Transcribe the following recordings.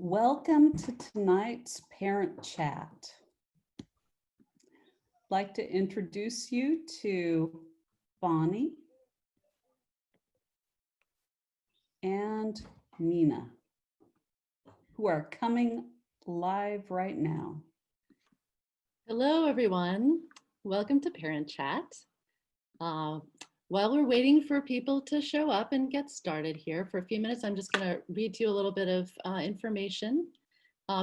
Welcome to tonight's parent chat. I'd like to introduce you to Bonnie and Nina, who are coming live right now. Hello, everyone. Welcome to Parent Chat. While we're waiting for people to show up and get started here for a few minutes, I'm just going to read to you a little bit of information.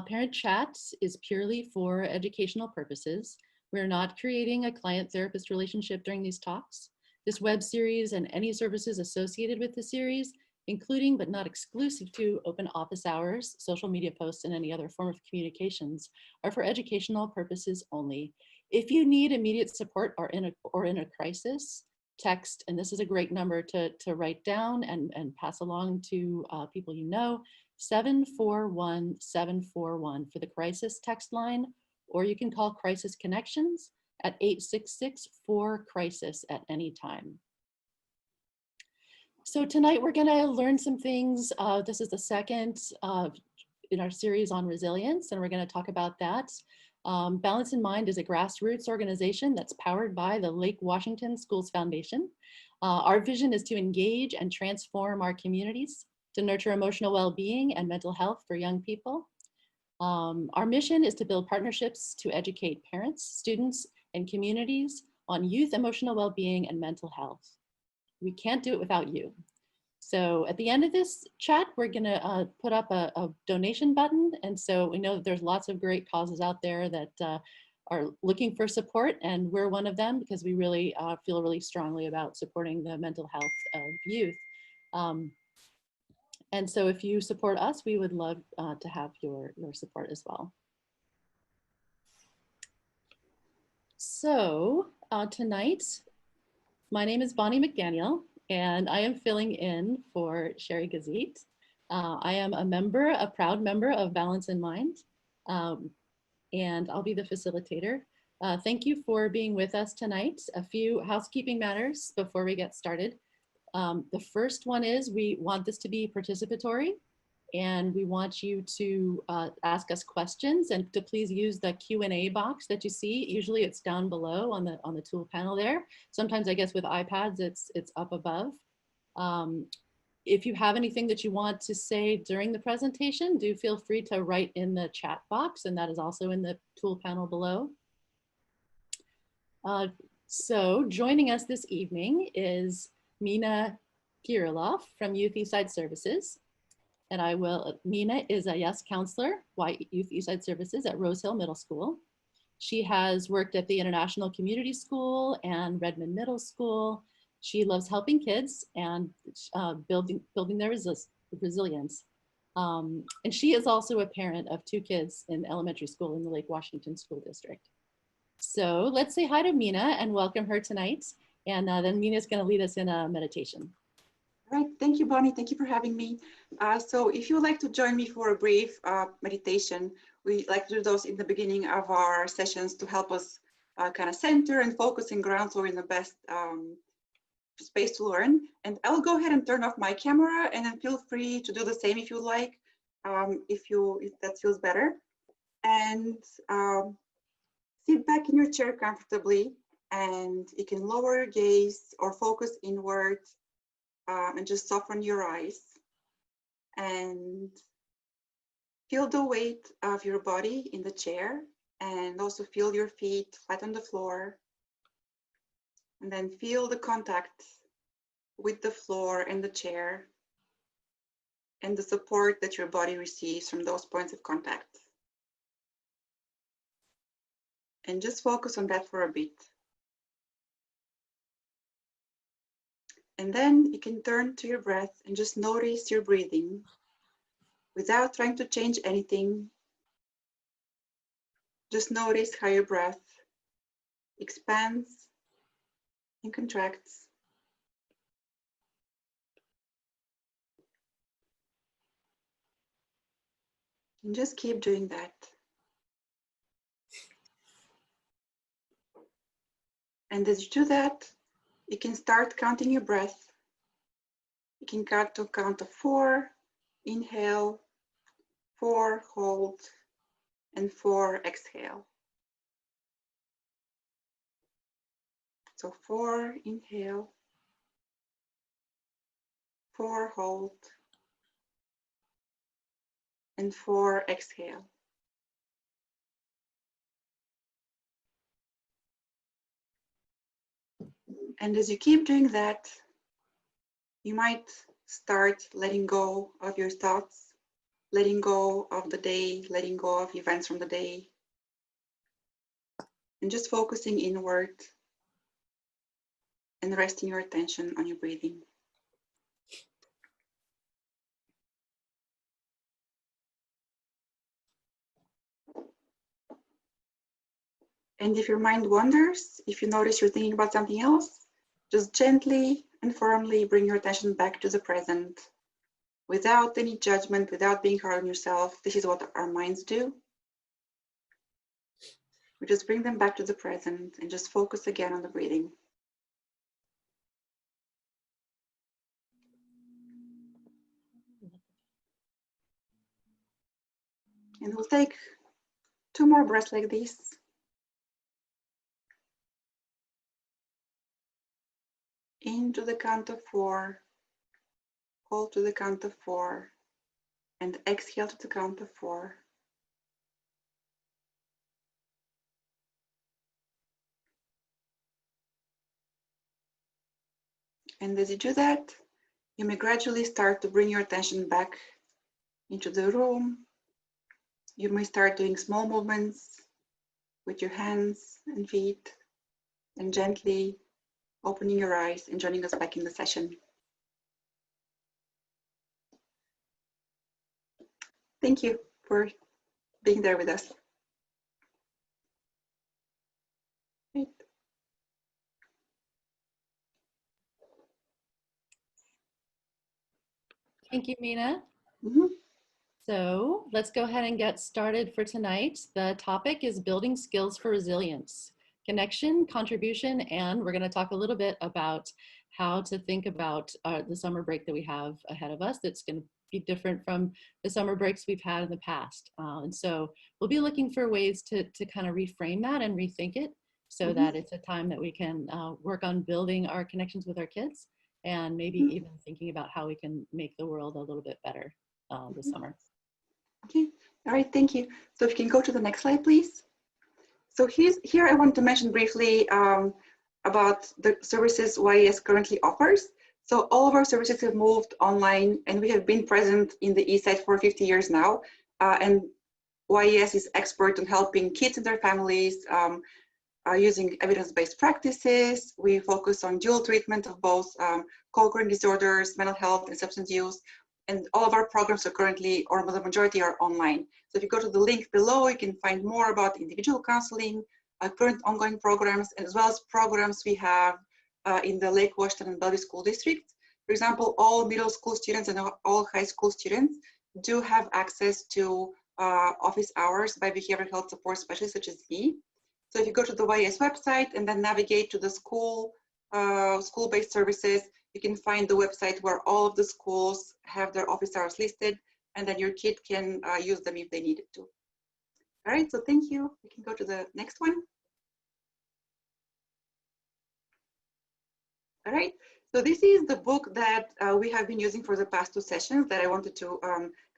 Parent Chat is purely for educational purposes. We're not creating a client-therapist relationship during these talks. This web series and any services associated with the series, including but not exclusive to open office hours, social media posts, and any other form of communications, are for educational purposes only. If you need immediate support or in a crisis, text, and this is a great number to write down and pass along to people you know, 741-741 for the crisis text line, or you can call Crisis Connections at 866-4-CRISIS at any time. So tonight we're gonna learn some things. This is the second in our series on resilience, and we're gonna talk about that. Balance in Mind is a grassroots organization that's powered by the Lake Washington Schools Foundation. Our vision is to engage and transform our communities to nurture emotional well-being and mental health for young people. Our mission is to build partnerships to educate parents, students, and communities on youth emotional well-being and mental health. We can't do it without you. So at the end of this chat, we're gonna put up a donation button. And so we know that there's lots of great causes out there that are looking for support, and we're one of them because we really feel really strongly about supporting the mental health of youth. And so if you support us, we would love to have your support as well. So tonight, my name is Bonnie McDaniel, and I am filling in for Sheri Gazitt. I am a proud member of Balance in Mind, and I'll be the facilitator. Thank you for being with us tonight. A few housekeeping matters before we get started. The first one is we want this to be participatory, and we want you to ask us questions and to please use the Q&A box that you see. Usually it's down below on the tool panel there. Sometimes I guess with iPads it's up above. If you have anything that you want to say during the presentation, do feel free to write in the chat box, and that is also in the tool panel below. So joining us this evening is Mina Kirilov from Youth Eastside Services. And Mina is a YES counselor, Youth Eastside Services at Rose Hill Middle School. She has worked at the International Community School and Redmond Middle School. She loves helping kids and building their resilience. And she is also a parent of 2 kids in elementary school in the Lake Washington School District. So let's say hi to Mina and welcome her tonight. And then Mina's gonna lead us in a meditation. All right, thank you, Bonnie. Thank you for having me. So if you would like to join me for a brief meditation, we like to do those in the beginning of our sessions to help us kind of center and focus and ground so we're in the best space to learn. And I'll go ahead and turn off my camera, and then feel free to do the same if you like, if that feels better. And sit back in your chair comfortably, and you can lower your gaze or focus inward. And just soften your eyes and feel the weight of your body in the chair, and also feel your feet flat on the floor, and then feel the contact with the floor and the chair and the support that your body receives from those points of contact. And just focus on that for a bit. And then you can turn to your breath and just notice your breathing without trying to change anything. Just notice how your breath expands and contracts. And just keep doing that. And as you do that, you can start counting your breath. You can count to count of 4, inhale, 4, hold, and 4, exhale. So 4, inhale, 4, hold, and 4, exhale. And as you keep doing that, you might start letting go of your thoughts, letting go of the day, letting go of events from the day, and just focusing inward and resting your attention on your breathing. And if your mind wanders, if you notice you're thinking about something else, just gently and firmly bring your attention back to the present without any judgment, without being hard on yourself. This is what our minds do. We just bring them back to the present and just focus again on the breathing. And we'll take 2 more breaths like this. In to the count of 4, hold to the count of 4, and exhale to the count of 4. And as you do that, you may gradually start to bring your attention back into the room. You may start doing small movements with your hands and feet, and gently opening your eyes and joining us back in the session. Thank you for being there with us. Right. Thank you, Mina. Mm-hmm. So let's go ahead and get started for tonight. The topic is building skills for resilience, connection, contribution, and we're going to talk a little bit about how to think about the summer break that we have ahead of us. That's going to be different from the summer breaks we've had in the past. And so we'll be looking for ways to kind of reframe that and rethink it so that it's a time that we can work on building our connections with our kids and maybe even thinking about how we can make the world a little bit better this summer. Okay, all right, thank you. So if you can go to the next slide, please. So here I want to mention briefly about the services YES currently offers. So all of our services have moved online, and we have been present in the Eastside for 50 years now. And YES is expert in helping kids and their families using evidence-based practices. We focus on dual treatment of both co-occurring disorders, mental health, and substance use. And all of our programs are currently, or the majority, are online. So if you go to the link below, you can find more about individual counseling, current ongoing programs, as well as programs we have in the Lake Washington and Bellevue School District. For example, all middle school students and all high school students do have access to office hours by behavioral health support specialists such as me. So if you go to the YES website and then navigate to the school-based services, you can find the website where all of the schools have their office hours listed, and then your kid can use them if they needed to. All right, so thank you. We can go to the next one. All right, so this is the book that we have been using for the past 2 sessions that I wanted to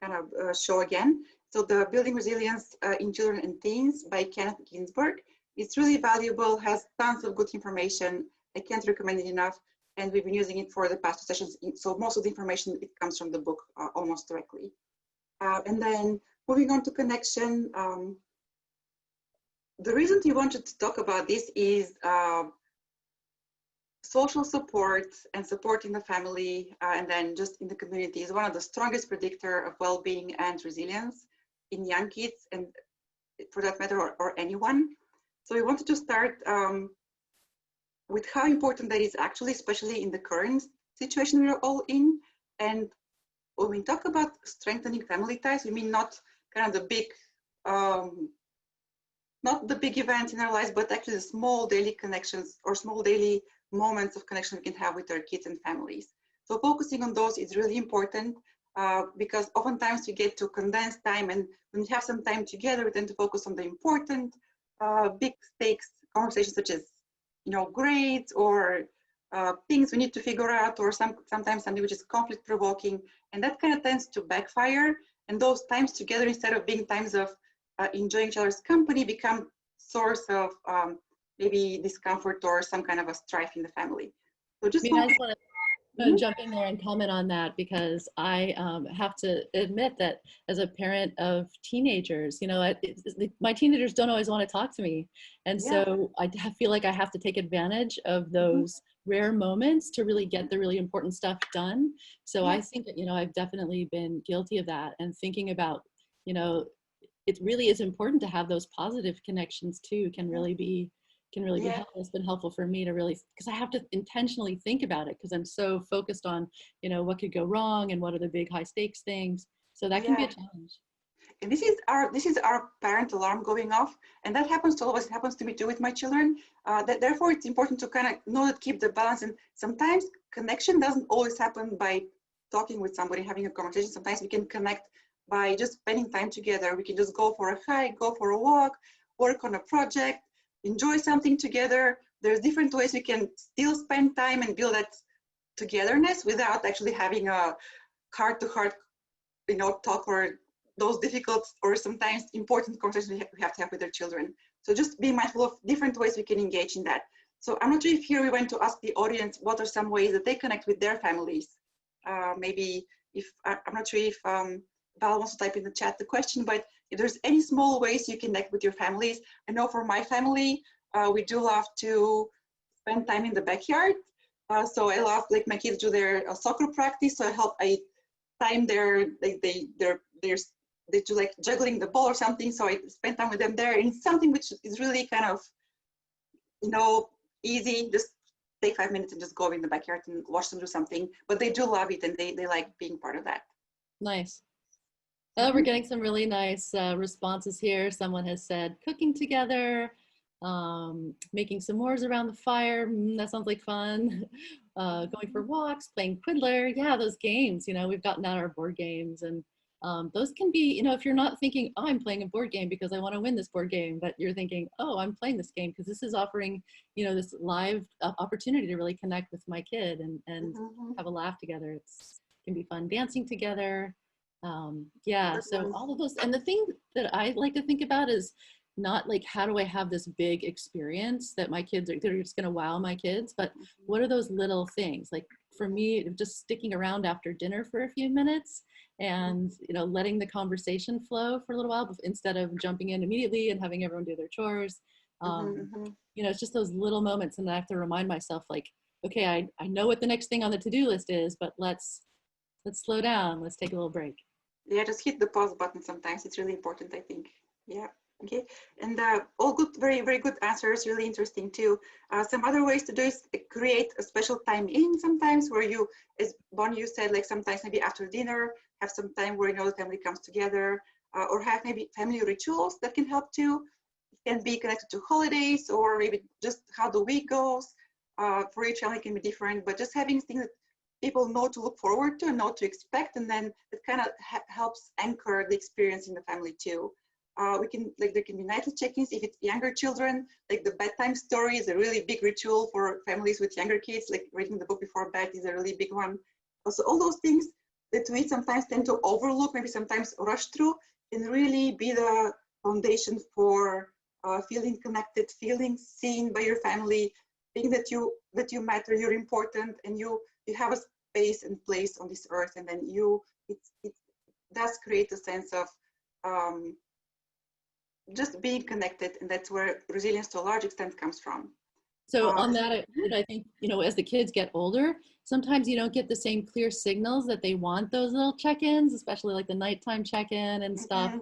kind of show again. So the Building Resilience in Children and Teens by Kenneth Ginsberg. It's really valuable, has tons of good information. I can't recommend it enough. And we've been using it for the past 2 sessions. So most of the information, it comes from the book almost directly. And then moving on to connection. The reason we wanted to talk about this is social support and supporting the family and then just in the community is one of the strongest predictor of well-being and resilience in young kids, and for that matter, or anyone. So we wanted to start with how important that is actually, especially in the current situation we're all in. And when we talk about strengthening family ties, we mean not kind of the big, not the big events in our lives, but actually the small daily connections or small daily moments of connection we can have with our kids and families. So focusing on those is really important. because oftentimes we get to condense time, and when we have some time together, we tend to focus on the important, big stakes conversations such as, grades or things we need to figure out, or sometimes something which is conflict provoking, and that kind of tends to backfire. And those times together, instead of being times of enjoying each other's company, become source of maybe discomfort or some kind of a strife in the family. So just I just want to jump in there and comment on that, because I have to admit that as a parent of teenagers, my teenagers don't always want to talk to me. And so I feel like I have to take advantage of those rare moments to really get the really important stuff done. So I think that, I've definitely been guilty of that, and thinking about, it really is important to have those positive connections too, can really be helpful. It's been helpful for me to really, because I have to intentionally think about it, because I'm so focused on, what could go wrong and what are the big high stakes things. So that can be a challenge. And this is our parent alarm going off, and that happens to always happens to me too with my children. Therefore, it's important to kind of know that, keep the balance. And sometimes connection doesn't always happen by talking with somebody, having a conversation. Sometimes we can connect by just spending time together. We can just go for a hike, go for a walk, work on a project, enjoy something together. There's different ways we can still spend time and build that togetherness without actually having a heart-to-heart, talk, or those difficult or sometimes important conversations we have to have with our children. So just be mindful of different ways we can engage in that. So I'm not sure if here we went to ask the audience what are some ways that they connect with their families. Maybe I'm not sure if Val wants to type in the chat the question, but if there's any small ways you connect with your families. I know for my family, we do love to spend time in the backyard. So I love, like, my kids do their soccer practice. So I time their, like, they do like juggling the ball or something. So I spend time with them there, and it's something which is really kind of, easy. Just take 5 minutes and just go in the backyard and watch them do something. But they do love it, and they like being part of that. Nice. Oh, we're getting some really nice responses here. Someone has said cooking together, making s'mores around the fire. That sounds like fun. Going for walks, playing Quiddler. Yeah, those games, we've gotten out our board games, and those can be, if you're not thinking, oh, I'm playing a board game because I want to win this board game, but you're thinking, oh, I'm playing this game because this is offering, this live opportunity to really connect with my kid and have a laugh together. It can be fun dancing together. So all of those, and the thing that I like to think about is not like, how do I have this big experience that my kids they're just going to wow my kids, but what are those little things? Like for me, just sticking around after dinner for a few minutes and, letting the conversation flow for a little while instead of jumping in immediately and having everyone do their chores. It's just those little moments, and I have to remind myself, like, okay, I know what the next thing on the to-do list is, but let's slow down. Let's take a little break. Yeah, just hit the pause button sometimes. It's really important, I think. Yeah, okay. And all good, very, very good answers, really interesting too. Some other ways to do is create a special time in sometimes where you, as Bonnie, you said, like sometimes maybe after dinner, have some time where the family comes together, or have maybe family rituals that can help too. It can be connected to holidays, or maybe just how the week goes. For each family can be different, but just having things that people know to look forward to and know to expect, and then it kind of helps anchor the experience in the family too. There can be nightly check-ins if it's younger children, like the bedtime story is a really big ritual for families with younger kids, like reading the book before bed is a really big one. Also, all those things that we sometimes tend to overlook, maybe sometimes rush through, can really be the foundation for feeling connected, feeling seen by your family, being that you matter, you're important, and you have a space and place on this earth, and then it does create a sense of just being connected, and that's where resilience to a large extent comes from. So on that, I think, as the kids get older, sometimes you don't get the same clear signals that they want those little check-ins, especially like the nighttime check-in and stuff.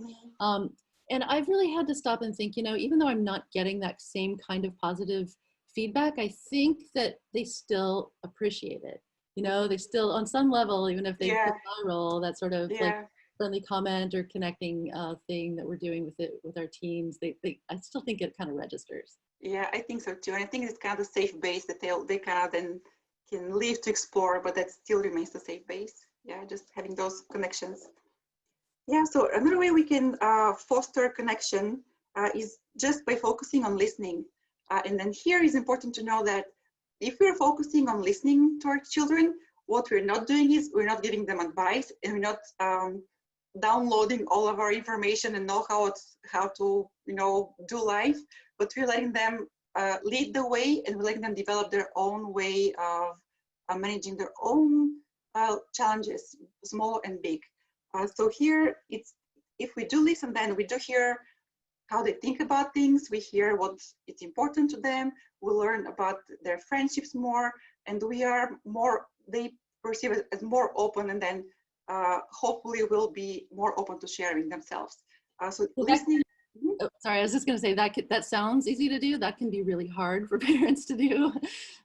And I've really had to stop and think, even though I'm not getting that same kind of positive feedback, I think that they still appreciate it. They still, on some level, even if they put viral, that sort of like friendly comment or connecting thing that we're doing with our teams, I still think it kind of registers. Yeah, I think so too. And I think it's kind of the safe base that they kind of then can leave to explore, but that still remains the safe base. Yeah, just having those connections. Yeah, so another way we can foster connection is just by focusing on listening. And then here is important to know that if we're focusing on listening to our children, what we're not doing is we're not giving them advice, and we're not downloading all of our information and know how to do life, but we're letting them lead the way, and we're letting them develop their own way of managing their own challenges, small and big. So here, if we do listen, then we do hear how they think about things, we hear what is important to them, we learn about their friendships more, and we are more, they perceive it as more open, and then hopefully will be more open to sharing themselves. So listening. Oh, sorry, I was just going to say that sounds easy to do. That can be really hard for parents to do.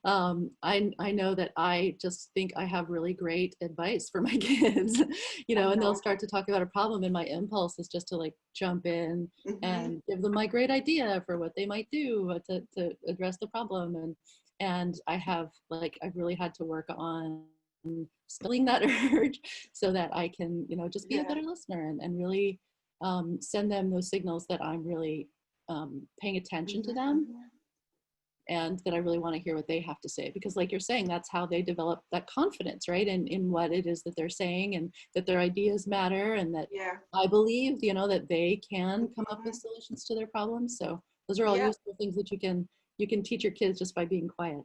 I know that I just think I have really great advice for my kids, and they'll start to talk about a problem, and my impulse is just to like jump in and give them my great idea for what they might do to address the problem. And I've really had to work on spilling that urge so that I can, just be a better listener and really send them those signals that I'm really paying attention to them, and that I really want to hear what they have to say, because like you're saying, that's how they develop that confidence, right? In what it is that they're saying, and that their ideas matter, and that I believe, that they can come up with solutions to their problems. So those are all useful things that you can teach your kids just by being quiet.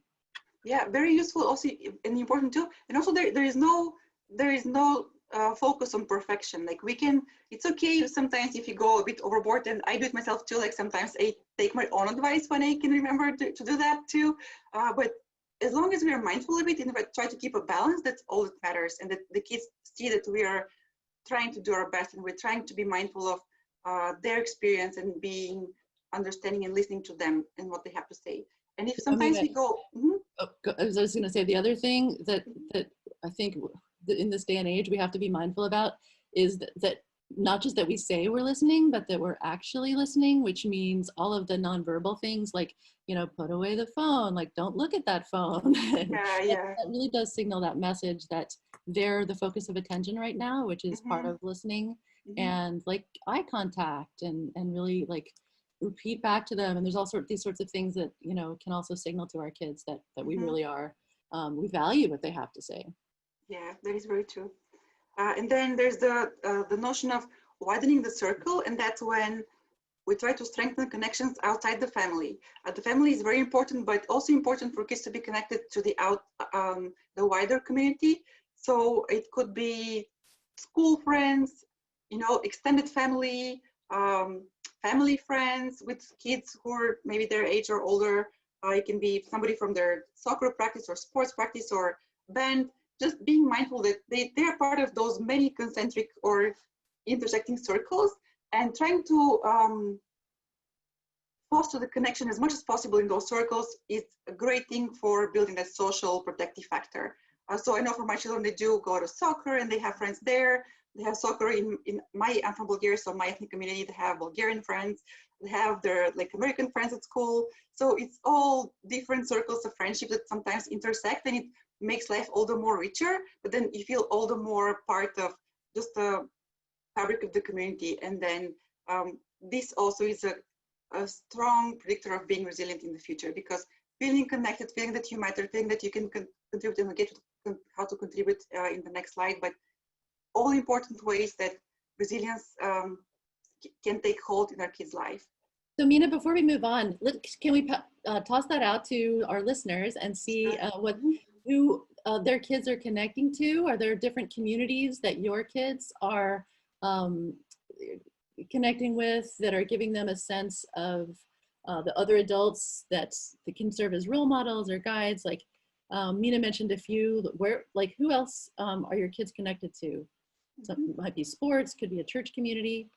Yeah, very useful also, and important too. And also there is no focus on perfection. Like it's okay sometimes if you go a bit overboard, and I do it myself too. Like sometimes I take my own advice when I can remember to do that too. But as long as we are mindful of it and we try to keep a balance, that's all that matters. And that the kids see that we are trying to do our best, and we're trying to be mindful of their experience and being understanding and listening to them and what they have to say. And if sometimes we go, I was going to say, the other thing that I think in this day and age we have to be mindful about is that not just that we say we're listening, but that we're actually listening, which means all of the nonverbal things, like, put away the phone, like don't look at that phone. That really does signal that message that they're the focus of attention right now, which is part of listening. And like eye contact and really like repeat back to them. And there's all these sorts of things that, can also signal to our kids that we really are, we value what they have to say. Yeah, that is very true. And then there's the notion of widening the circle, and that's when we try to strengthen connections outside the family. The family is very important, but also important for kids to be connected to the wider community. So it could be school friends, extended family, family friends with kids who are maybe their age or older. It can be somebody from their soccer practice or sports practice or band. Just being mindful that they are part of those many concentric or intersecting circles, and trying to foster the connection as much as possible in those circles is a great thing for building that social protective factor. So I know for my children, they do go to soccer and they have friends there. They have soccer I'm from Bulgaria, so my ethnic community, they have Bulgarian friends. They have their like American friends at school. So it's all different circles of friendship that sometimes intersect, and it makes life all the more richer, but then you feel all the more part of just the fabric of the community. And then this also is a strong predictor of being resilient in the future, because feeling connected, feeling that you matter, feeling that you can contribute, and we'll get to how to contribute in the next slide, but all important ways that resilience can take hold in our kids' life. So Mina, before we move on, can we toss that out to our listeners and see who their kids are connecting to? Are there different communities that your kids are connecting with that are giving them a sense of the other adults that can serve as role models or guides? Like Mina mentioned a few. Who else are your kids connected to? So it might be sports, could be a church community.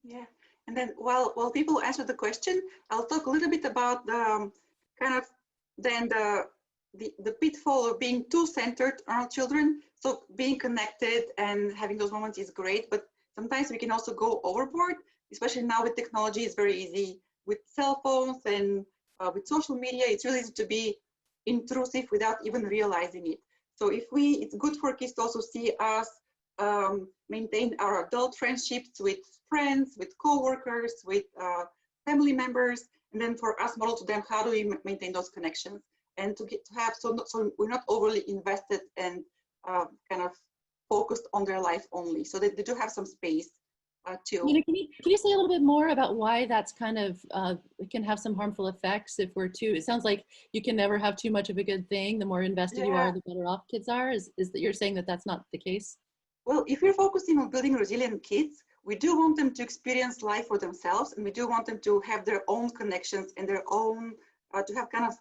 Yeah, and then while people answer the question, I'll talk a little bit about the the pitfall of being too centered on our children. So being connected and having those moments is great, but sometimes we can also go overboard, especially now with technology. It's very easy with cell phones and with social media. It's really easy to be intrusive without even realizing it. So it's good for kids to also see us maintain our adult friendships with friends, with coworkers, with family members, and then for us model to them how do we maintain those connections, and to have so we're not overly invested and kind of focused on their life only, so that they do have some space too. Can you say a little bit more about why that's kind of it can have some harmful effects if we're too? It sounds like you can never have too much of a good thing. The more invested you are, the better off kids are. Is that you're saying that that's not the case? Well, if we're focusing on building resilient kids, we do want them to experience life for themselves, and we do want them to have their own connections and their own to have kind of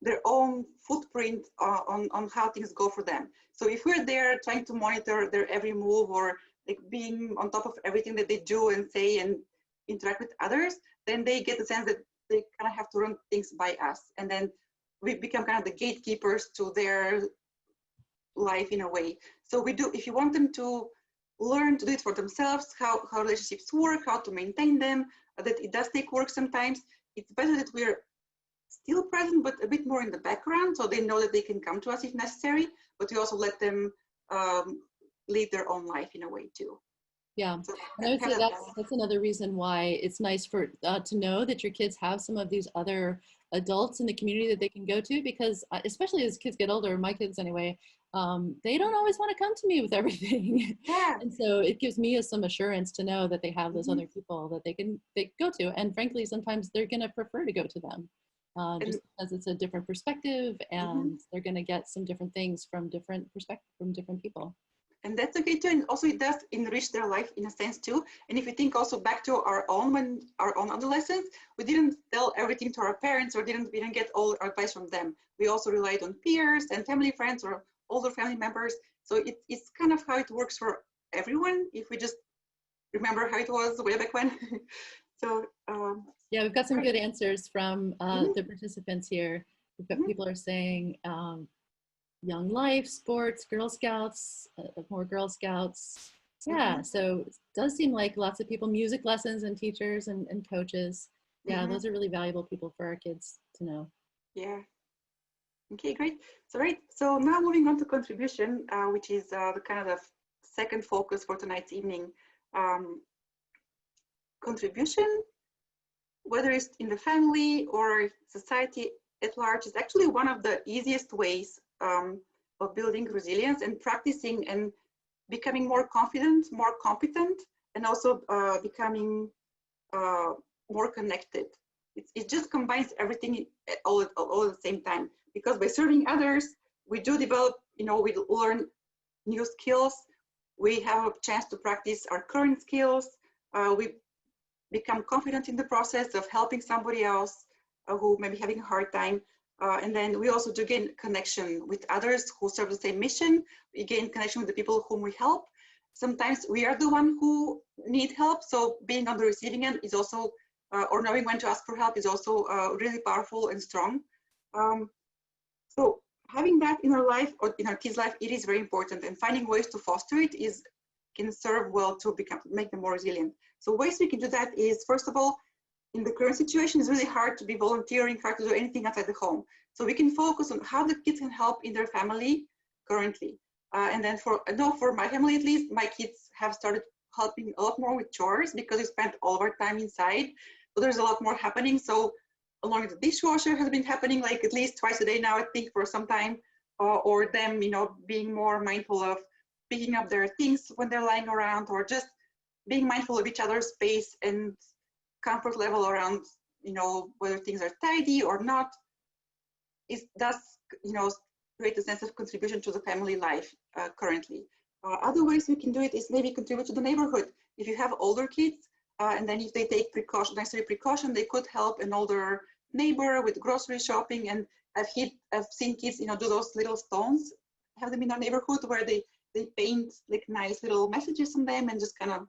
their own footprint on how things go for them. So if we're there trying to monitor their every move, or like being on top of everything that they do and say and interact with others, then they get the sense that they kind of have to run things by us. And then we become kind of the gatekeepers to their life in a way. So we do, if you want them to learn to do it for themselves, how relationships work, how to maintain them, that it does take work sometimes, it's better that we're still present, but a bit more in the background, so they know that they can come to us if necessary, but we also let them lead their own life in a way too. Yeah, so and I would say that's another reason why it's nice for to know that your kids have some of these other adults in the community that they can go to, because especially as kids get older, my kids anyway, they don't always want to come to me with everything. Yeah. And so it gives me some assurance to know that they have those other people that they go to, and frankly sometimes they're going to prefer to go to them just because it's a different perspective, and they're going to get some different things from different perspectives from different people. And that's okay too. And also it does enrich their life in a sense too. And if you think also back to our own adolescence, we didn't tell everything to our parents, or we didn't get all our advice from them. We also relied on peers and family friends or older family members. So it's kind of how it works for everyone if we just remember how it was way back when. So yeah, we've got some good answers from the participants here. We've got people are saying Young Life, sports, Girl Scouts, more Girl Scouts. Yeah, so it does seem like lots of people, music lessons and teachers and coaches. Yeah, those are really valuable people for our kids to know. Yeah. Okay, great. So now moving on to contribution, which is the kind of second focus for tonight's evening. Contribution, whether it's in the family or society at large, is actually one of the easiest ways of building resilience and practicing and becoming more confident, more competent, and also becoming more connected. It just combines everything all at the same time, because by serving others, we do develop, we learn new skills, we have a chance to practice our current skills, we become confident in the process of helping somebody else who may be having a hard time. And then we also do gain connection with others who serve the same mission. We gain connection with the people whom we help. Sometimes we are the one who need help. So being on the receiving end is also, or knowing when to ask for help is also really powerful and strong. So having that in our life or in our kids' life, it is very important, and finding ways to foster it can serve well to make them more resilient. So ways we can do that is, first of all, in the current situation, it's really hard to be volunteering, hard to do anything outside the home. So we can focus on how the kids can help in their family currently. And then for my family at least, my kids have started helping a lot more with chores because we spent all of our time inside. So there's a lot more happening. So along with the dishwasher has been happening like at least twice a day now, I think, for some time, or them, being more mindful of picking up their things when they're lying around, or just being mindful of each other's space and comfort level around, whether things are tidy or not. It does, create a sense of contribution to the family life currently. Other ways we can do it is maybe contribute to the neighborhood. If you have older kids, and then if they take necessary precaution, they could help an older neighbor with grocery shopping. And I've seen kids, do those little stones, have them in our neighborhood where they paint like nice little messages on them and just kind of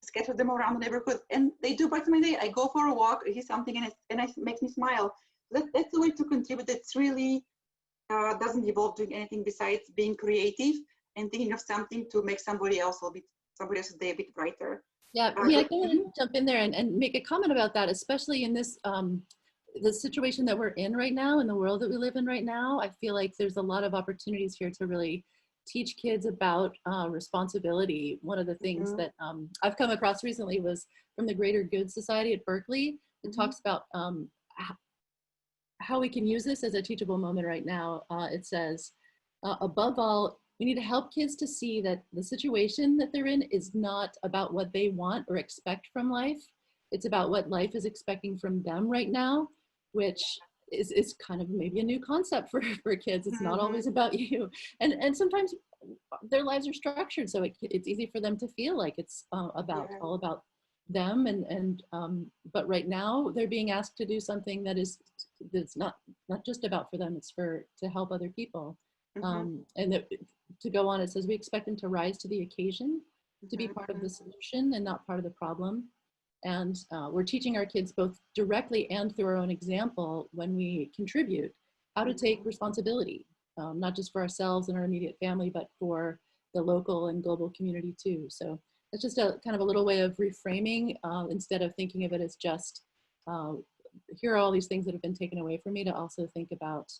scatter them around the neighborhood, and they do brighten my day. I go for a walk, I see something, and it makes me smile. That's a way to contribute. It's really doesn't involve doing anything besides being creative and thinking of something to make somebody else's day a bit brighter. Yeah, I can jump in there and make a comment about that, especially in this the situation that we're in right now, in the world that we live in right now, I feel like there's a lot of opportunities here to really teach kids about responsibility. One of the things that I've come across recently was from the Greater Good Society at Berkeley. It talks about how we can use this as a teachable moment right now. It says, above all, we need to help kids to see that the situation that they're in is not about what they want or expect from life. It's about what life is expecting from them right now, which is kind of maybe a new concept for kids. It's not always about you. And sometimes their lives are structured so it's easy for them to feel like it's all about them. But right now they're being asked to do something that's not just about for them, it's to help other people. To go on, it says we expect them to rise to the occasion, to be part of the solution and not part of the problem. And we're teaching our kids both directly and through our own example when we contribute how to take responsibility, not just for ourselves and our immediate family, but for the local and global community too. So it's just a kind of a little way of reframing instead of thinking of it as just, here are all these things that have been taken away from me, to also think about,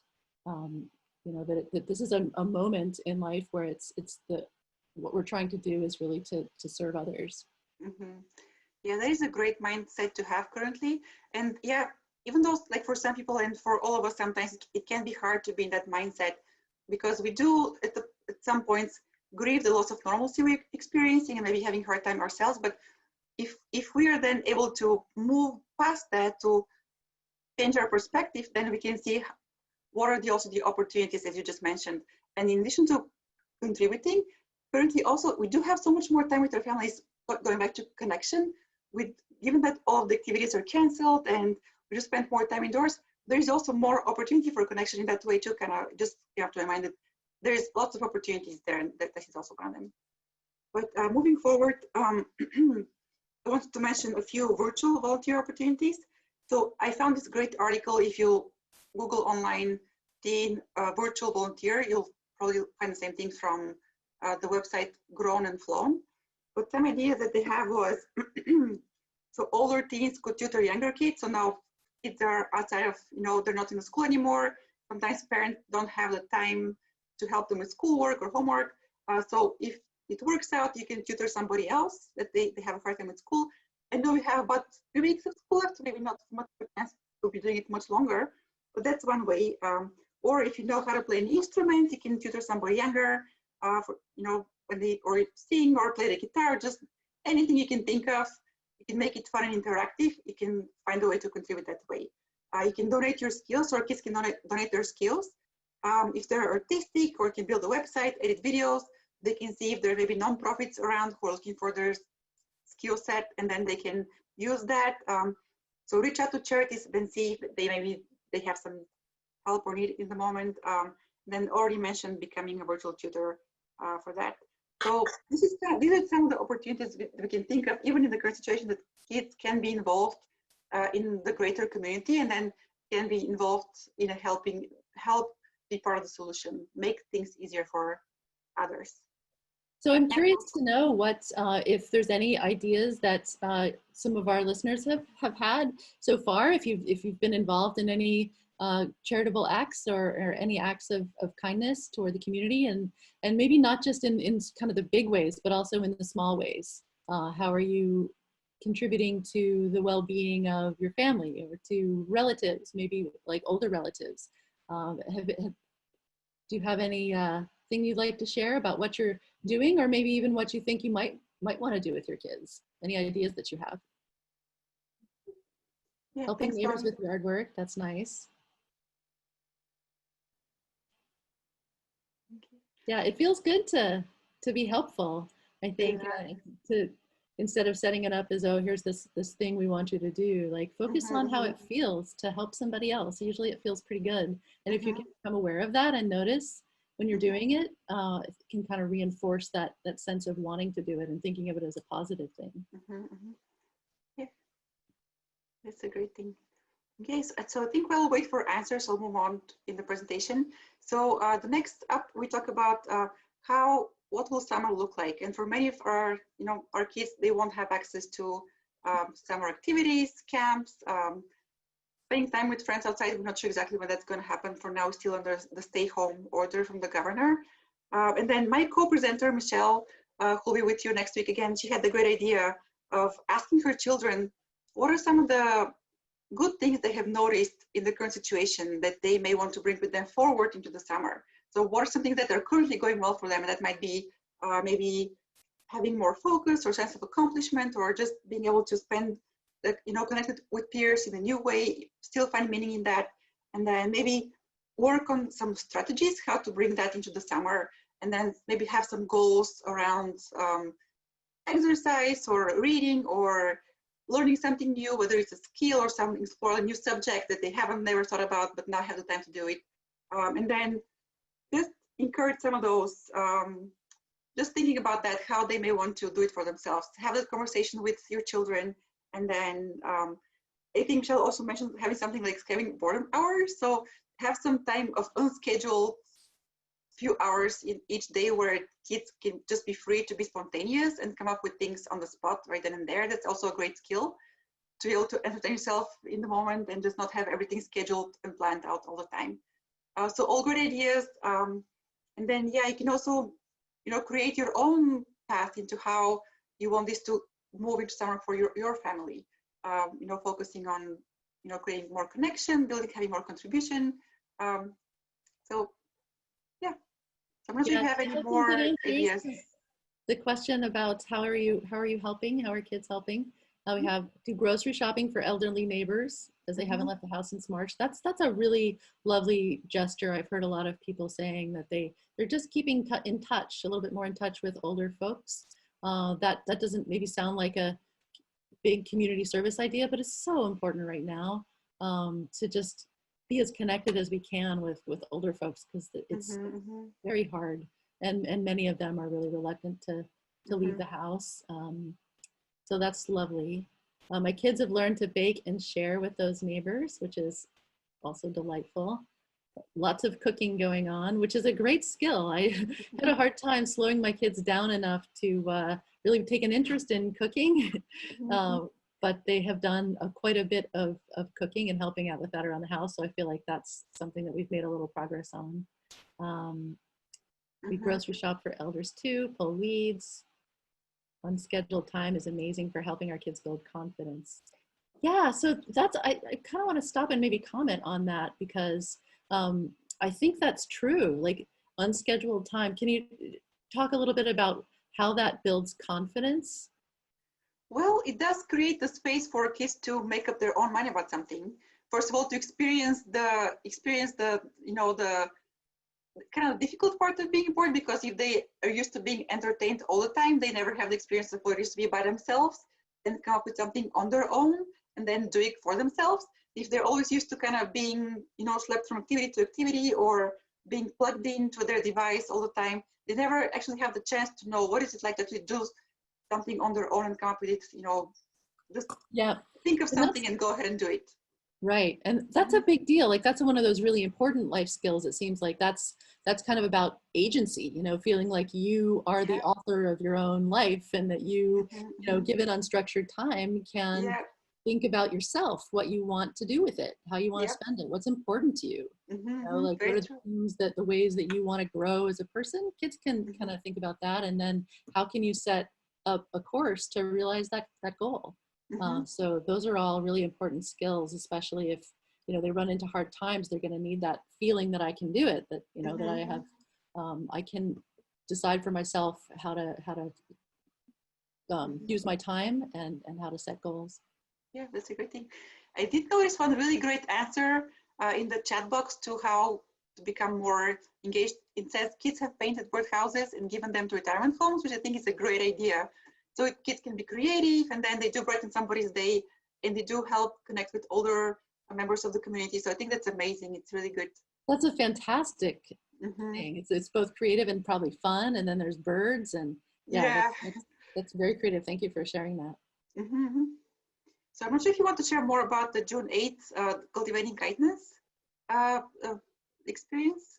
that this is a moment in life where what we're trying to do is really to serve others. Yeah, that is a great mindset to have currently. And yeah, even though like for some people and for all of us, sometimes it can be hard to be in that mindset, because we do at some points grieve the loss of normalcy we're experiencing and maybe having a hard time ourselves. But if we are then able to move past that, to change our perspective, then we can see what are also the opportunities, as you just mentioned. And in addition to contributing, currently also we do have so much more time with our families, going back to connection. Given that all of the activities are canceled and we just spend more time indoors, there is also more opportunity for connection in that way too. Kind of just, you have to remind that there's lots of opportunities there, and that is also one of them. But moving forward, I wanted to mention a few virtual volunteer opportunities. So I found this great article. If you Google online teen virtual volunteer, you'll probably find the same things from the website Grown and Flown. But some idea that they have was, so older teens could tutor younger kids. So now kids are outside of, they're not in the school anymore. Sometimes parents don't have the time to help them with schoolwork or homework. So if it works out, you can tutor somebody else that they have a hard time with school. And then we have about 3 weeks of school left, so maybe not so much chance to be doing it much longer. But that's one way. Or if you know how to play an instrument, you can tutor somebody younger, when they or sing or play the guitar, just anything you can think of. You can make it fun and interactive. You can find a way to contribute that way. You can donate your skills, or kids can donate their skills. If they're artistic or can build a website, edit videos, they can see if there may be nonprofits around who are looking for their skill set, and then they can use that. So reach out to charities and see if they have some help or need in the moment. Then already mentioned becoming a virtual tutor for that. So these are some of the opportunities we can think of, even in the current situation, that kids can be involved in the greater community, and then can be involved in help be part of the solution, make things easier for others. So I'm curious to know what, if there's any ideas that some of our listeners have had so far, if you've been involved in any charitable acts or any acts of kindness toward the community, and maybe not just in kind of the big ways, but also in the small ways. How are you contributing to the well-being of your family or to relatives, maybe like older relatives? Do you have any thing you'd like to share about what you're doing, or maybe even what you think you might want to do with your kids? Any ideas that you have? Yeah, helping neighbors with yard work, that's nice. Yeah, it feels good to be helpful. I think to instead of setting it up as, oh, here's this thing we want you to do, like focus on how it feels to help somebody else. Usually it feels pretty good. And if you can become aware of that and notice when you're doing it, it can kind of reinforce that sense of wanting to do it and thinking of it as a positive thing. Yeah, that's a great thing. Okay, so I think we'll wait for answers. I'll move on in the presentation. So the next up, we talk about what will summer look like? And for many of our kids, they won't have access to summer activities, camps, spending time with friends outside. We're not sure exactly when that's going to happen. For now, still under the stay-home order from the governor. And then my co-presenter, Michelle, who'll be with you next week again, she had the great idea of asking her children, what are some of the good things they have noticed in the current situation that they may want to bring with them forward into the summer? So what are some things that are currently going well for them? And that might be maybe having more focus or sense of accomplishment, or just being able to spend, connected with peers in a new way, still find meaning in that. And then maybe work on some strategies, how to bring that into the summer, and then maybe have some goals around exercise or reading or learning something new, whether it's a skill or something, explore a new subject that they haven't never thought about, but now have the time to do it. And then just encourage some of those, just thinking about that, how they may want to do it for themselves. Have that conversation with your children. And then I think Michelle also mentioned having something like having boredom hours. So have some time of unscheduled few hours in each day where kids can just be free to be spontaneous and come up with things on the spot right then and there. That's also a great skill, to be able to entertain yourself in the moment and just not have everything scheduled and planned out all the time. So all great ideas. And then, yeah, you can also, create your own path into how you want this to move into summer for your family. Focusing on, creating more connection, having more contribution. So, yeah. I'm not sure if you have any more ideas. The question about how are you helping? How are kids helping? We have do grocery shopping for elderly neighbors as they haven't left the house since March. That's a really lovely gesture. I've heard a lot of people saying that they're just keeping in touch, a little bit more in touch with older folks. That doesn't maybe sound like a big community service idea, but it's so important right now to just be as connected as we can with older folks, because it's very hard, and many of them are really reluctant to leave the house. So that's lovely. My kids have learned to bake and share with those neighbors, which is also delightful. Lots of cooking going on, which is a great skill. I had a hard time slowing my kids down enough to really take an interest in cooking. But they have done quite a bit of cooking and helping out with that around the house. So I feel like that's something that we've made a little progress on. We grocery shop for elders too, pull weeds. Unscheduled time is amazing for helping our kids build confidence. Yeah, so I kind of want to stop and maybe comment on that, because I think that's true, like unscheduled time. Can you talk a little bit about how that builds confidence? Well, it does create the space for kids to make up their own mind about something. First of all, to experience the the kind of difficult part of being bored, because if they are used to being entertained all the time, they never have the experience of what it is to be by themselves and come up with something on their own and then do it for themselves. If they're always used to kind of being, slept from activity to activity or being plugged into their device all the time, they never actually have the chance to know what is it like to actually do something on their own and come up with it, just think of something and go ahead and do it. Right. And that's a big deal. Like that's one of those really important life skills. It seems like that's kind of about agency, feeling like you are the author of your own life, and that you, given unstructured time, can think about yourself, what you want to do with it, how you want to spend it, what's important to you. Like what are the things the ways that you want to grow as a person. Kids can kind of think about that, and then how can you set up a course to realize that goal. So those are all really important skills, especially if they run into hard times. They're going to need that feeling that I can do it, that that I have, I can decide for myself how to use my time and how to set goals. Yeah, that's a great thing. I did notice one really great answer in the chat box to how to become more engaged. It says kids have painted birdhouses and given them to retirement homes, which I think is a great idea. So kids can be creative, and then they do brighten somebody's day, and they do help connect with older members of the community. So I think that's amazing. It's really good. That's a fantastic thing. It's both creative and probably fun. And then there's birds, and that's very creative. Thank you for sharing that. So I'm not sure if you want to share more about the June 8th Cultivating Kindness experience.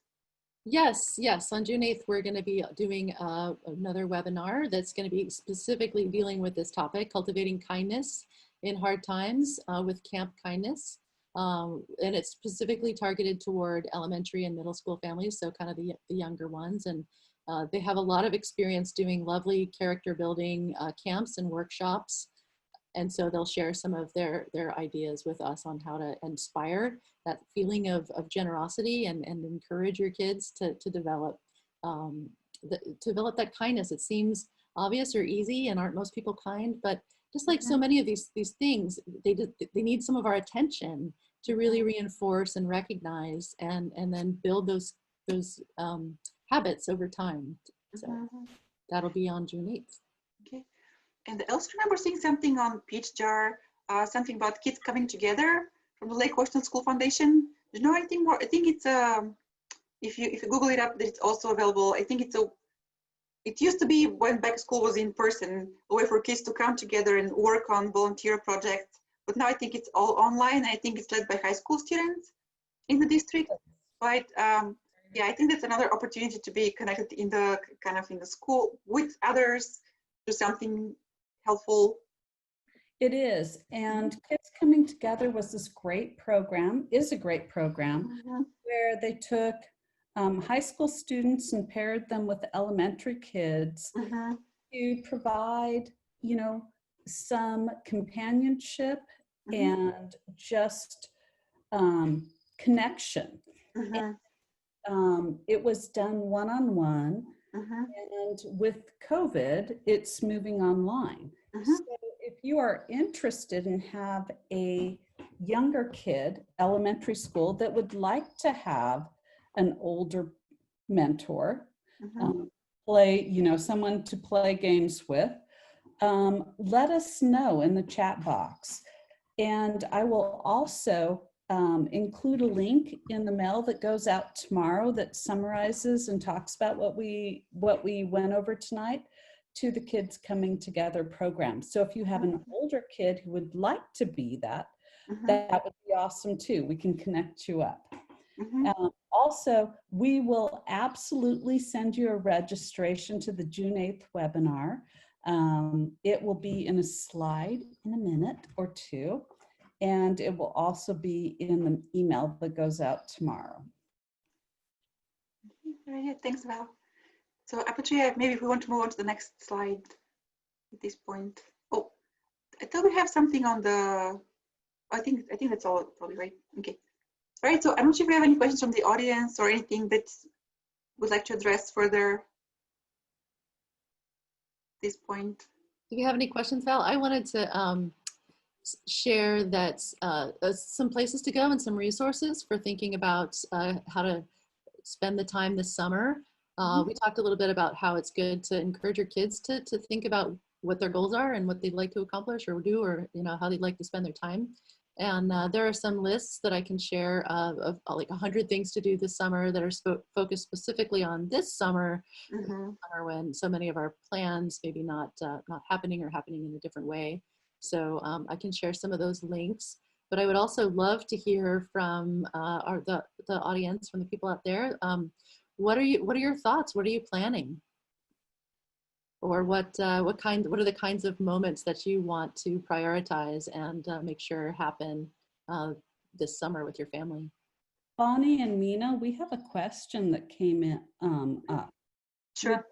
Yes. On June 8th, we're going to be doing another webinar that's going to be specifically dealing with this topic, cultivating kindness in hard times with Camp Kindness. And it's specifically targeted toward elementary and middle school families, so kind of the younger ones. And they have a lot of experience doing lovely character building camps and workshops. And so they'll share some of their ideas with us on how to inspire that feeling of generosity and encourage your kids to develop develop that kindness. It seems obvious or easy, and aren't most people kind, but just like so many of these things, they need some of our attention to really reinforce and recognize and then build those habits over time. So that'll be on June 8th. Okay. And I also remember seeing something on Peach Jar, something about kids coming together from the Lake Washington School Foundation. Do you know anything more? I think it's if you Google it up, it's also available. I think it used to be when back school was in person, a way for kids to come together and work on volunteer projects. But now I think it's all online. I think it's led by high school students in the district. But yeah, I think that's another opportunity to be connected in the in the school with others, do something helpful. It is. And Kids Coming Together was this great program, is a great program, where they took high school students and paired them with elementary kids to provide, some companionship and just connection. And, it was done one-on-one, and with COVID, it's moving online. So if you are interested and have a younger kid, elementary school, that would like to have an older mentor, someone to play games with, let us know in the chat box. And I will also include a link in the mail that goes out tomorrow that summarizes and talks about what we went over tonight to the Kids Coming Together program. So if you have an older kid who would like to be that would be awesome too. We can connect you up. Also, we will absolutely send you a registration to the June 8th webinar. It will be in a slide in a minute or two, and it will also be in the email that goes out tomorrow. Very good. Thanks, Val. So Apatria, maybe if we want to move on to the next slide at this point. Oh, I thought we have something on the, I think that's all probably, right? Okay. All right, so I'm not sure if we have any questions from the audience or anything that would like to address further at this point. Do you have any questions, Val? I wanted to share that some places to go and some resources for thinking about how to spend the time this summer. We talked a little bit about how it's good to encourage your kids to think about what their goals are and what they'd like to accomplish or do, or how they'd like to spend their time. And there are some lists that I can share of like 100 things to do this summer that are focused specifically on this summer, when so many of our plans maybe not happening or happening in a different way. So I can share some of those links. But I would also love to hear from the audience, from the people out there. What are your thoughts? What are you planning? Or what are the kinds of moments that you want to prioritize and make sure happen this summer with your family? Bonnie and Mina, we have a question that came in up. Sure.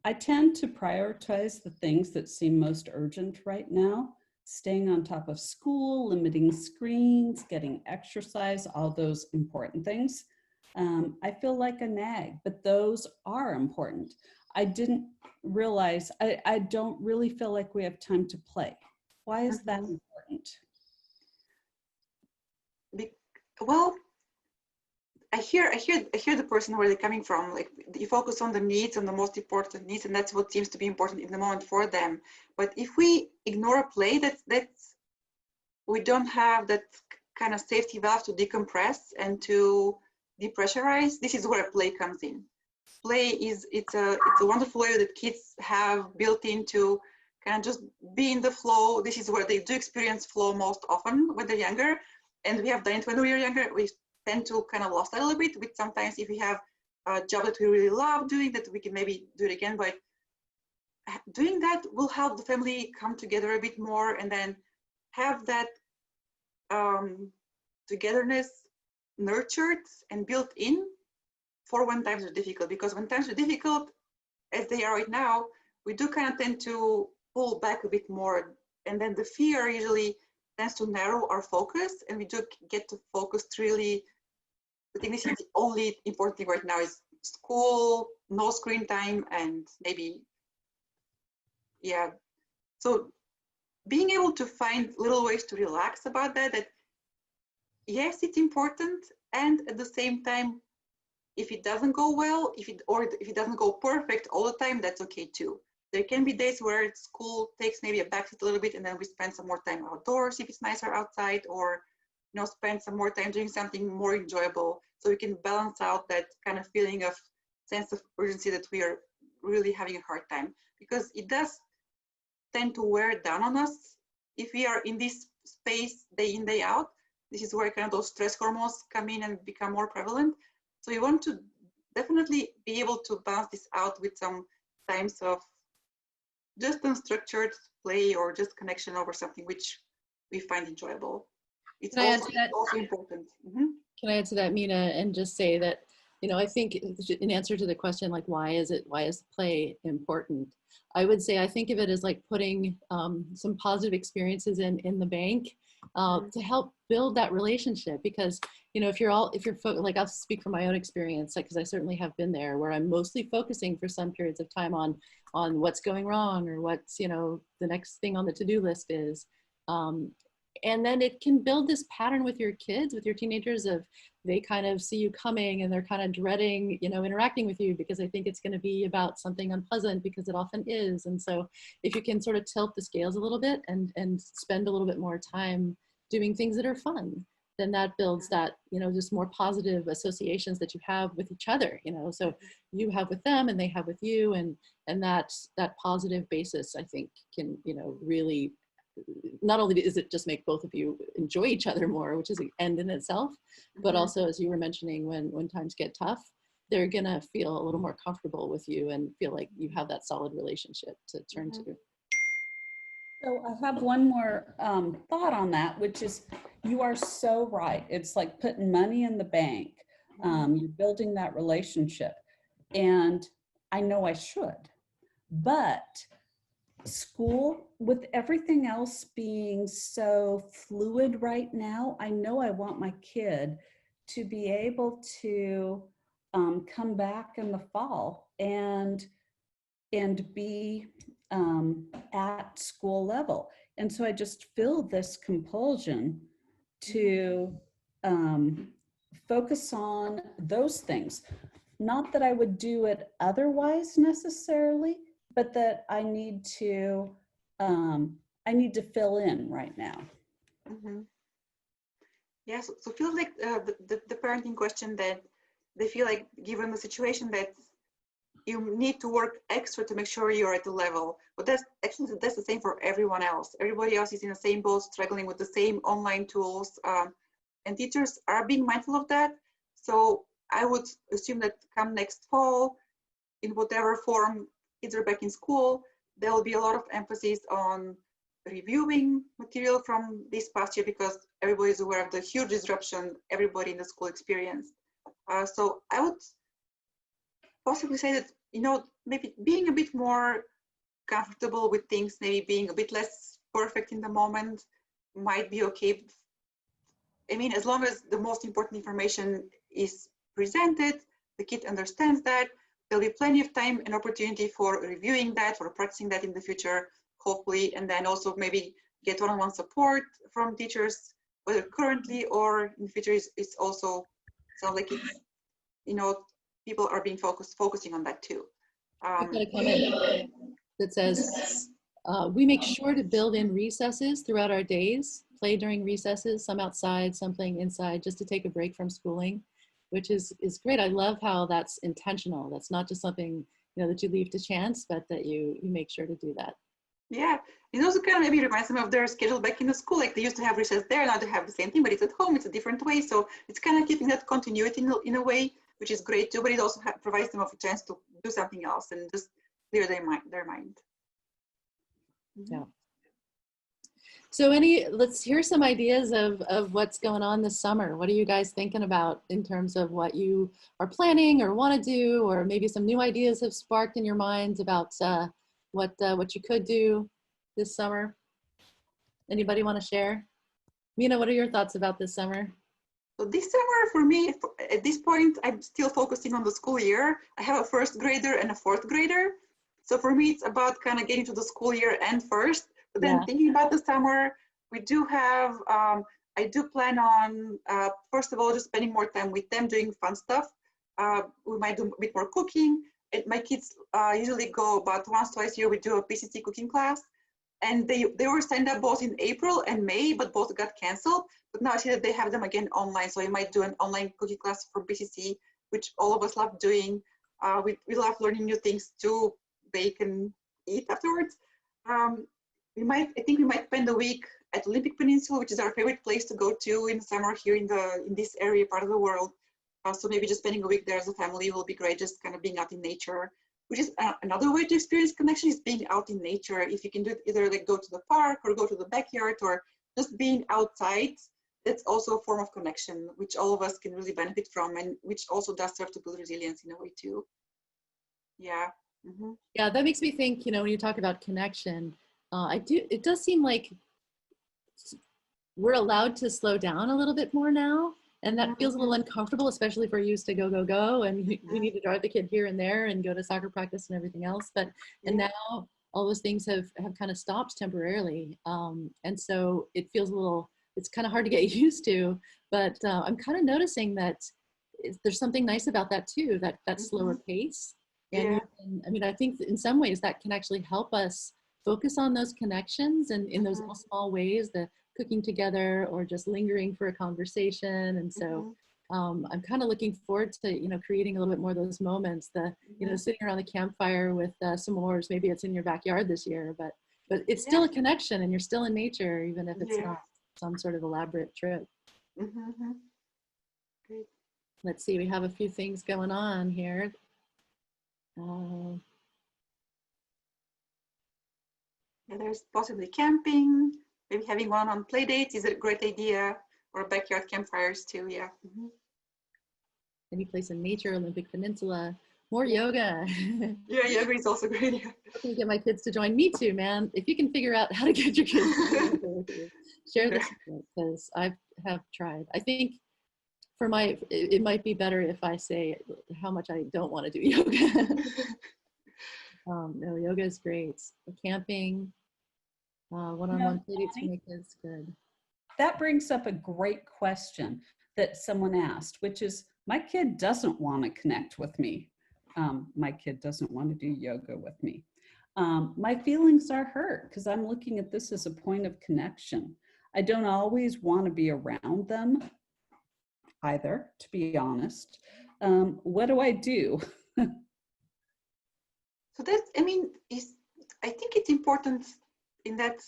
I tend to prioritize the things that seem most urgent right now. Staying on top of school, limiting screens, getting exercise, all those important things. I feel like a nag, but those are important. I didn't realize, I don't really feel like we have time to play. Why is that important? Well, I hear the person where they're coming from. Like, you focus on the needs and the most important needs, and that's what seems to be important in the moment for them. But if we ignore play, that's we don't have that kind of safety valve to decompress and to depressurize. This is where play comes in. Play it's a wonderful way that kids have built in to kind of just be in the flow. This is where they do experience flow most often when they're younger, and we have done it when we were younger. We tend to kind of lost that a little bit. With sometimes if we have a job that we really love doing, that we can maybe do it again. But doing that will help the family come together a bit more, and then have that togetherness nurtured and built in for when times are difficult. Because when times are difficult, as they are right now, we do kind of tend to pull back a bit more. And then the fear usually tends to narrow our focus, and we do get to focus really. I think this is the only important thing right now is school, no screen time, and maybe, yeah. So being able to find little ways to relax about that, that yes, it's important. And at the same time, if it doesn't go well, if it doesn't go perfect all the time, that's okay too. There can be days where school takes maybe a backseat a little bit, and then we spend some more time outdoors if it's nicer outside, or spend some more time doing something more enjoyable, so we can balance out that kind of feeling of sense of urgency that we are really having a hard time, because it does tend to wear down on us if we are in this space day in, day out. This is where kind of those stress hormones come in and become more prevalent. So we want to definitely be able to balance this out with some times of just unstructured play or just connection over something which we find enjoyable. It's also important. Mm-hmm. Can I add to that, Mina, and just say that, I think in answer to the question, like, why is play important? I would say, I think of it as like putting some positive experiences in the bank to help build that relationship. Because, if you're like, I'll speak from my own experience, because I certainly have been there, where I'm mostly focusing for some periods of time on what's going wrong, or what's, the next thing on the to-do list is. And then it can build this pattern with your kids, with your teenagers, of they kind of see you coming and they're kind of dreading, interacting with you, because they think it's going to be about something unpleasant, because it often is. And so if you can sort of tilt the scales a little bit and spend a little bit more time doing things that are fun, then that builds that, just more positive associations that you have with each other, so you have with them and they have with you, and that positive basis, I think, can, really, not only does it just make both of you enjoy each other more, which is an end in itself, but also, as you were mentioning, when times get tough, they're gonna feel a little more comfortable with you and feel like you have that solid relationship to turn to. So I have one more thought on that, which is, you are so right. It's like putting money in the bank. You're building that relationship. And I know I should, but school, with everything else being so fluid right now, I know I want my kid to be able to come back in the fall and be at school level. And so I just feel this compulsion to focus on those things. Not that I would do it otherwise necessarily, but that I need to fill in right now. Mm-hmm. Yes, so feels like the parenting question, that they feel like, given the situation, that you need to work extra to make sure you're at the level. But that's the same for everyone else. Everybody else is in the same boat, struggling with the same online tools, and teachers are being mindful of that. So I would assume that come next fall, in whatever form kids are back in school, there will be a lot of emphasis on reviewing material from this past year, because everybody is aware of the huge disruption everybody in the school experienced. So I would possibly say that, maybe being a bit more comfortable with things, maybe being a bit less perfect in the moment might be okay. I mean, as long as the most important information is presented, the kid understands that, there'll be plenty of time and opportunity for reviewing that, for practicing that in the future, hopefully, and then also maybe get one-on-one support from teachers, whether currently or in the future. It's also sounds like it's, people are being focusing on that too. I've got a comment that says, we make sure to build in recesses throughout our days, play during recesses, some outside, some playing inside, just to take a break from schooling, which is great. I love how that's intentional. That's not just something, that you leave to chance, but that you make sure to do that. Yeah, it also kind of maybe reminds them of their schedule back in the school. Like, they used to have recess there, now they have the same thing, but it's at home, it's a different way. So it's kind of keeping that continuity in a way, which is great too, but it also provides them a chance to do something else and just clear their mind. Yeah. So let's hear some ideas of what's going on this summer. What are you guys thinking about in terms of what you are planning or want to do, or maybe some new ideas have sparked in your minds about what you could do this summer? Anybody want to share? Mina, what are your thoughts about this summer? So this summer for me, at this point, I'm still focusing on the school year. I have a first grader and a fourth grader. So for me, it's about kind of getting to the school year end first. But then thinking about the summer, we do have, I do plan on, first of all, just spending more time with them, doing fun stuff. We might do a bit more cooking. My kids usually go about once, twice a year. We do a PCC cooking class. And they were signed up both in April and May, but both got canceled. But now I see that they have them again online. So I might do an online cooking class for BCC, which all of us love doing. We love learning new things to bake and eat afterwards. I think we might spend a week at Olympic Peninsula, which is our favorite place to go to in summer here in this area part of the world. So maybe just spending a week there as a family will be great, just kind of being out in nature. Which is another way to experience connection, is being out in nature. If you can do it, either like go to the park or go to the backyard or just being outside, that's also a form of connection, which all of us can really benefit from, and which also does serve to build resilience in a way too. Yeah. Mm-hmm. Yeah, that makes me think, when you talk about connection, it does seem like we're allowed to slow down a little bit more now. And that feels a little uncomfortable, especially if we're used to go, go, go. And we need to drive the kid here and there and go to soccer practice and everything else. And now all those things have kind of stopped temporarily. And so it feels it's kind of hard to get used to. But I'm kind of noticing that there's something nice about that too, that slower pace. And I think in some ways that can actually help us focus on those connections and in those small ways, the cooking together or just lingering for a conversation. And so I'm kind of looking forward to, creating a little bit more of those moments, sitting around the campfire with some s'mores. Maybe it's in your backyard this year, but it's still a connection and you're still in nature, even if it's not some sort of elaborate trip. Great. Let's see, we have a few things going on here. There's possibly camping. Maybe having one-on-one play dates is a great idea, or backyard campfires too, Any place in nature, Olympic Peninsula, more yoga. Yeah, yoga is also great. I can get my kids to join me too, man. If you can figure out how to get your kids to join with you, share this because I have tried. I think it might be better if I say how much I don't want to do yoga. No, yoga is great. Camping. One-on-one play dates for my kids, good. That brings up a great question that someone asked, which is, my kid doesn't want to connect with me. My kid doesn't want to do yoga with me. My feelings are hurt because I'm looking at this as a point of connection. I don't always want to be around them either, to be honest. What do I do? So that's, I think it's important in that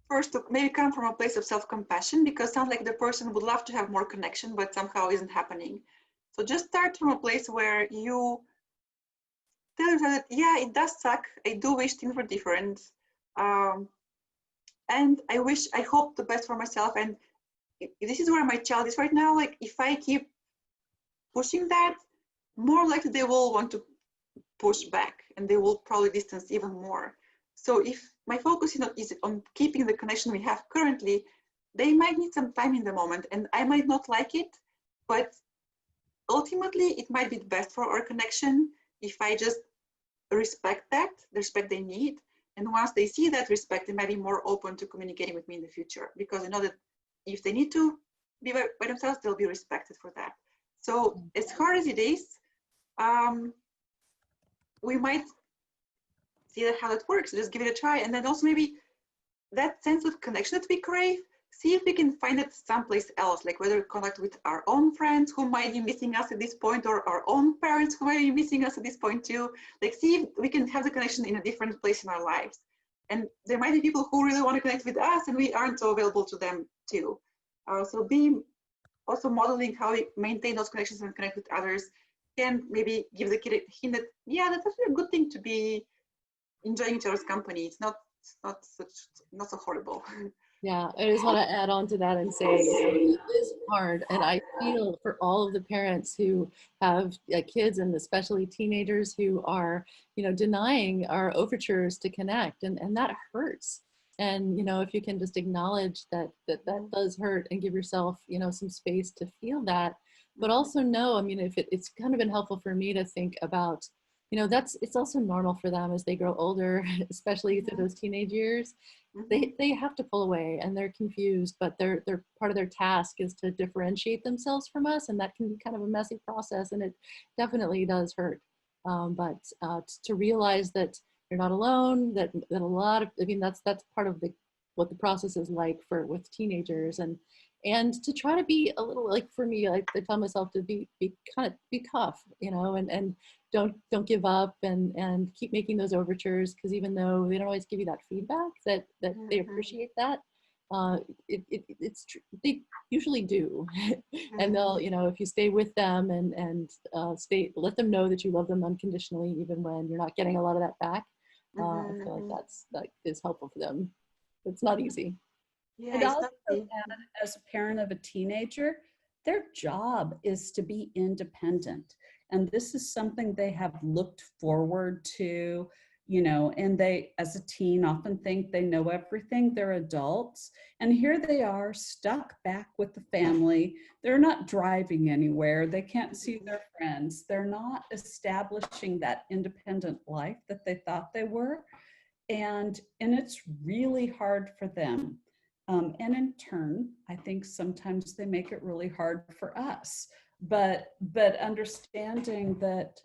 first to maybe come from a place of self-compassion, because it sounds like the person would love to have more connection, but somehow isn't happening. So just start from a place where you tell yourself that, yeah, it does suck. I do wish things were different. And I hope the best for myself. And this is where my child is right now. Like, if I keep pushing that, more likely they will want to push back and they will probably distance even more. So if my focus is on keeping the connection we have currently, they might need some time in the moment and I might not like it, but ultimately it might be best for our connection if I just respect the respect they need. And once they see that respect, they might be more open to communicating with me in the future, because I know that if they need to be by themselves, they'll be respected for that. So as hard as it is, we might see how that works. Just give it a try. And then also maybe that sense of connection that we crave, see if we can find it someplace else, like whether contact with our own friends who might be missing us at this point, or our own parents who might be missing us at this point too. Like, see if we can have the connection in a different place in our lives. And there might be people who really want to connect with us and we aren't so available to them too. So be also modeling how we maintain those connections and connect with others can maybe give the kid a hint that, yeah, that's actually a good thing to be enjoying each other's company. It's not it's not so horrible. Yeah, I just want to add on to that and say it is hard, and I feel for all of the parents who have kids, and especially teenagers who are, denying our overtures to connect, and that hurts. And if you can just acknowledge that does hurt, and give yourself some space to feel that, but also know, I mean, if it's kind of been helpful for me to think about, it's also normal for them as they grow older, especially through those teenage years. They have to pull away, and they're confused, but they're part of their task is to differentiate themselves from us, and that can be kind of a messy process, and it definitely does hurt. But to realize that you're not alone, that a lot of, I mean, that's part of what the process is like with teenagers, and to try to be a little, like for me, like I tell myself to be tough, and don't give up, and keep making those overtures, because even though they don't always give you that feedback that they appreciate that, it's true, they usually do. And they'll, if you stay with them and let them know that you love them unconditionally, even when you're not getting a lot of that back. I feel like that is helpful for them. It's not easy. Yeah, I'd it's also not add, as a parent of a teenager, their job is to be independent. And this is something they have looked forward to, and they, as a teen, often think they know everything. They're adults. And here they are stuck back with the family. They're not driving anywhere. They can't see their friends. They're not establishing that independent life that they thought they were. And it's really hard for them. And in turn, I think sometimes they make it really hard for us. But understanding that,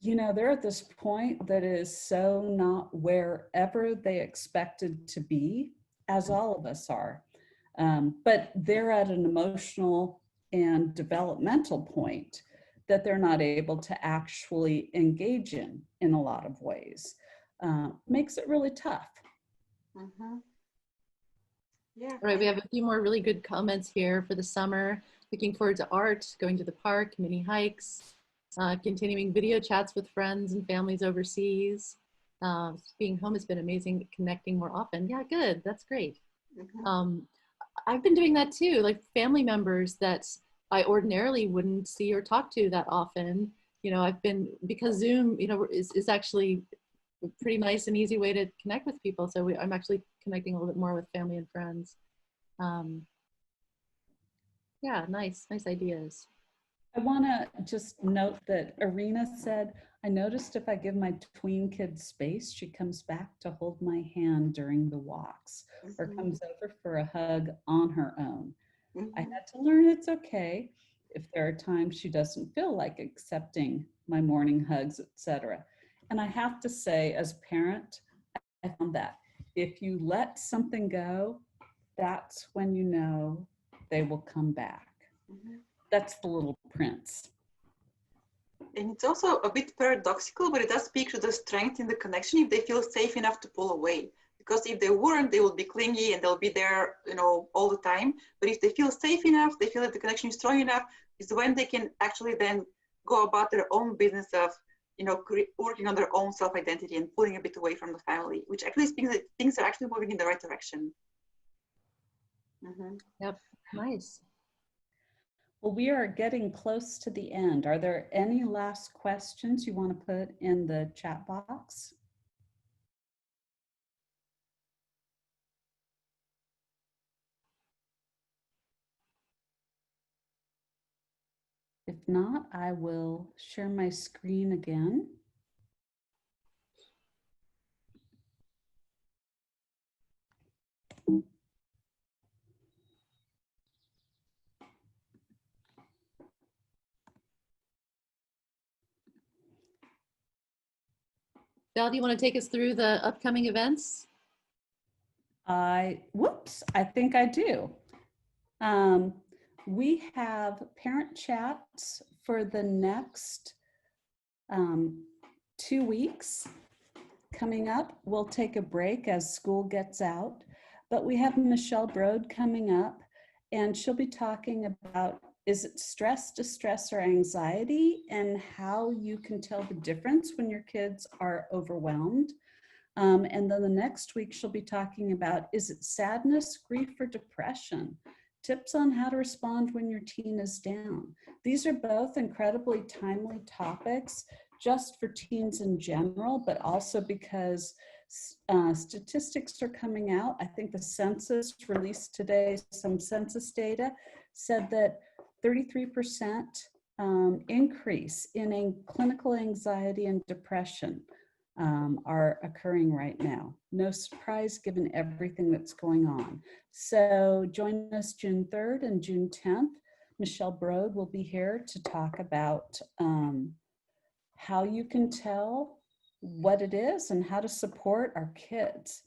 they're at this point that is so not wherever they expected to be, as all of us are. But they're at an emotional and developmental point that they're not able to actually engage in a lot of ways. Makes it really tough. Yeah. All right, we have a few more really good comments here for the summer. Looking forward to art, going to the park, mini hikes, continuing video chats with friends and families overseas. Being home has been amazing, connecting more often. Yeah, good, that's great. I've been doing that too, like family members that I ordinarily wouldn't see or talk to that often. I've been, because Zoom, is actually a pretty nice and easy way to connect with people. So I'm actually connecting a little bit more with family and friends. Yeah, nice ideas. I want to just note that Arena said, I noticed if I give my tween kid space, she comes back to hold my hand during the walks or comes over for a hug on her own. I had to learn it's okay if there are times she doesn't feel like accepting my morning hugs, etc. And I have to say, as a parent, I found that if you let something go, that's when you know they will come back. That's the little prince. And it's also a bit paradoxical, but it does speak to the strength in the connection if they feel safe enough to pull away. Because if they weren't, they would be clingy and they'll be there, all the time. But if they feel safe enough, they feel that the connection is strong enough, is when they can actually then go about their own business of, working on their own self-identity and pulling a bit away from the family, which actually speaks that things are actually moving in the right direction. Yep, nice. Well, we are getting close to the end. Are there any last questions you want to put in the chat box? If not, I will share my screen again. Val, do you want to take us through the upcoming events? I think I do. We have parent chats for the next 2 weeks coming up. We'll take a break as school gets out, but we have Michelle Broad coming up, and she'll be talking about, is it stress, distress, or anxiety, and how you can tell the difference when your kids are overwhelmed. And then the next week, she'll be talking about, is it sadness, grief, or depression? Tips on how to respond when your teen is down. These are both incredibly timely topics, just for teens in general, but also because statistics are coming out. I think the census released today, some census data said that 33% increase in clinical anxiety and depression are occurring right now. No surprise given everything that's going on. So join us June 3rd and June 10th. Michelle Brode will be here to talk about how you can tell what it is and how to support our kids.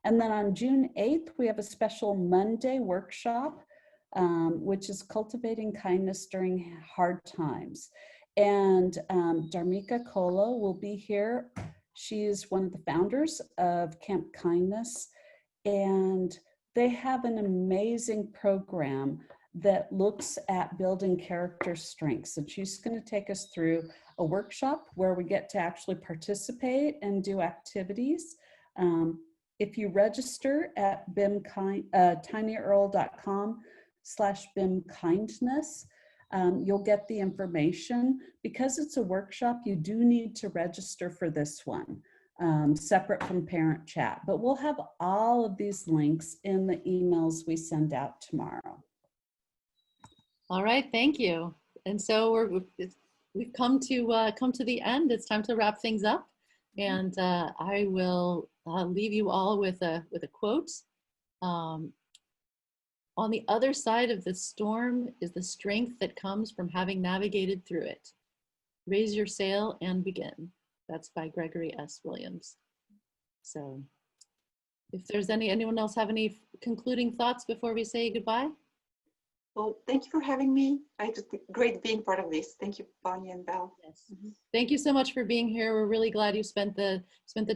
And then on June 8th, we have a special Monday workshop, which is cultivating kindness during hard times. And Dharmika Kolo will be here. She is one of the founders of Camp Kindness, and they have an amazing program that looks at building character strengths. And she's going to take us through a workshop where we get to actually participate and do activities. If you register at tinyearl.com/bimkindness, you'll get the information. Because it's a workshop, you do need to register for this one, separate from parent chat. But we'll have all of these links in the emails we send out tomorrow. All right, thank you. And so we've come to the end. It's time to wrap things up, and I will leave you all with a quote. On the other side of the storm is the strength that comes from having navigated through it. Raise your sail and begin. That's by Gregory S. Williams. So if there's anyone else have any concluding thoughts before we say goodbye? Well, thank you for having me. It's great being part of this. Thank you, Bonnie and Belle. Yes. Thank you so much for being here. We're really glad you spent the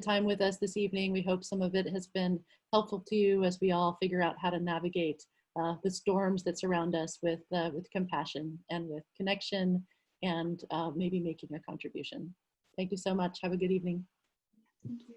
time with us this evening. We hope some of it has been helpful to you as we all figure out how to navigate the storms that surround us with compassion and with connection, and maybe making a contribution. Thank you so much. Have a good evening. Thank you.